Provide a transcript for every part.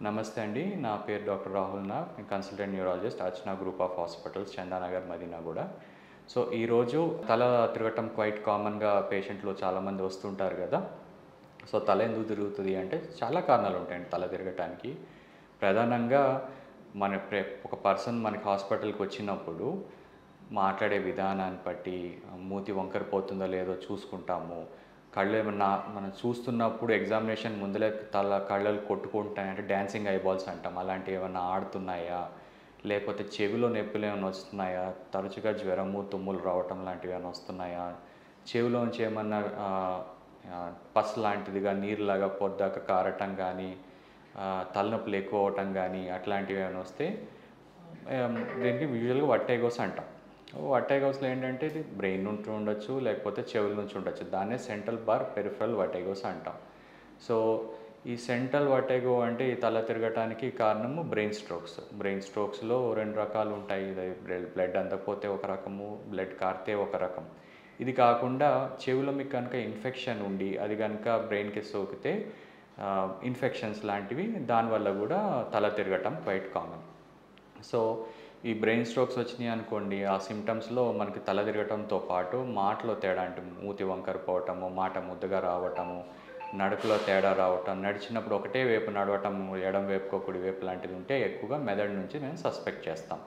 నమస్తే అండి. నా పేరు డాక్టర్ రాహుల్ నాగ్. నేను consultant neurologist Archana group of hospitals Chandanagar, Madinaguda. So, ఈరోజు తల తిరగటం క్వైట్ కామన్‌గా పేషెంట్‌లో చాలామంది వస్తుంటారు గదా! సో, తల ఎందుకు తిరుగుతది అంటే చాలా కారణాలు ఉంటాయండి తల తిరగటానికి. ప్రధానంగా మన ఒక పర్సన్ మనకి హాస్పిటల్‌కి వచ్చినప్పుడు మాట్లాడే విధానాన్ని బట్టి, మూతి వంకర పోతుందో లేదో చూసుకుంటాము. కళ్ళేమన్నా మనం చూస్తున్నప్పుడు ఎగ్జామినేషన్ ముందలే కళ్ళలు కొట్టుకుంటాయి అంటే డాన్సింగ్ ఐబాల్స్ అంటాం. అలాంటివి ఏమన్నా ఆడుతున్నాయా? లేకపోతే చెవిలో నొప్పులేమన్నా వస్తున్నాయా? తరచుగా జ్వరము, తుమ్ములు రావటం లాంటివేమన్నా వస్తున్నాయా? చెవిలోంచి ఏమన్నా పస్ లాంటిదిగా నీరులాగా పొద్దాక కారటం గానీ, తలనొప్పులు ఎక్కువ అవ్వటం గానీ అట్లాంటివేమైనా వస్తే దీనికి యూజువల్‌గా వట్టేగోస్ అంటాం. వట్టేగోస్‌లో ఏంటంటే ఇది బ్రెయిన్ నుంచి ఉండొచ్చు, లేకపోతే చెవుల నుంచి ఉండొచ్చు. దాన్నే సెంట్రల్ బార్ పెరిఫెరల్ వట్టేగోస్ అంటాం. సో, ఈ సెంట్రల్ వట్టేగో అంటే ఈ తల తిరగటానికి కారణము బ్రెయిన్ స్ట్రోక్స్. బ్రెయిన్ స్ట్రోక్స్‌లో 2 రకాలు ఉంటాయి. ఇది బ్లడ్ అందకపోతే ఒక రకము, బ్లడ్ కారితే ఒక రకం. ఇది కాకుండా చెవిలో మీకు కనుక ఇన్ఫెక్షన్ ఉండి, అది గనుక బ్రెయిన్‌కి సోకితే ఇన్ఫెక్షన్స్ లాంటివి దానివల్ల గూడా తల తిరగటం క్వైట్ కామన్. సో, ఈ బ్రెయిన్ స్ట్రోక్స్ వచ్చినాయి అనుకోండి, ఆ సిమ్టమ్స్‌లో మనకి తల తిరగటంతో పాటు మాటలో తేడా అంటే మూతి వంకర పోవటము, మాట ముద్దగా రావటము, నడకలో తేడా రావటం, నడిచినప్పుడు ఒకటే వైపు నడవటము, ఎడమ వైపుకో కుడి వైపు లాంటిది ఉంటే ఎక్కువగా మెదడు నుంచి మేము సస్పెక్ట్ చేస్తాం.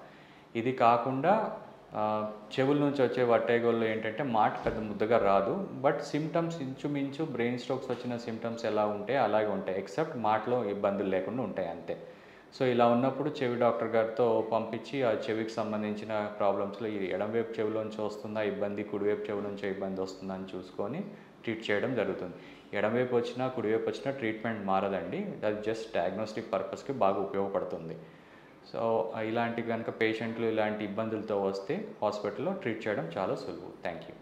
ఇది కాకుండా చెవుల నుంచి వచ్చే వట్టేగోళ్ళు ఏంటంటే మాట పెద్ద ముద్దగా రాదు. బట్ సిమ్టమ్స్ ఇంచుమించు బ్రెయిన్ స్ట్రోక్స్ వచ్చిన సిమ్టమ్స్ ఎలా ఉంటాయో అలాగే ఉంటాయి. ఎక్సెప్ట్ మాటలో ఇబ్బందులు లేకుండా ఉంటాయి అంతే. సో, ఇలా ఉన్నప్పుడు చెవి డాక్టర్ గారితో పంపించి ఆ చెవికి సంబంధించిన ప్రాబ్లమ్స్‌లో ఇది ఎడమవైపు చెవిలోంచి వస్తుందా ఇబ్బంది, కుడివైపు చెవి నుంచే ఇబ్బంది వస్తుందా అని చూసుకొని ట్రీట్ చేయడం జరుగుతుంది. ఎడమవైపు వచ్చినా, కుడివైపు వచ్చినా ట్రీట్మెంట్ మారదండి. అది జస్ట్ డయాగ్నోస్టిక్ పర్పస్‌కి బాగా ఉపయోగపడుతుంది. సో, ఇలాంటి గనుక పేషెంట్లు ఇలాంటి ఇబ్బందులతో వస్తే హాస్పిటల్‌లో ట్రీట్ చేయడం చాలా సులువు. Thank you.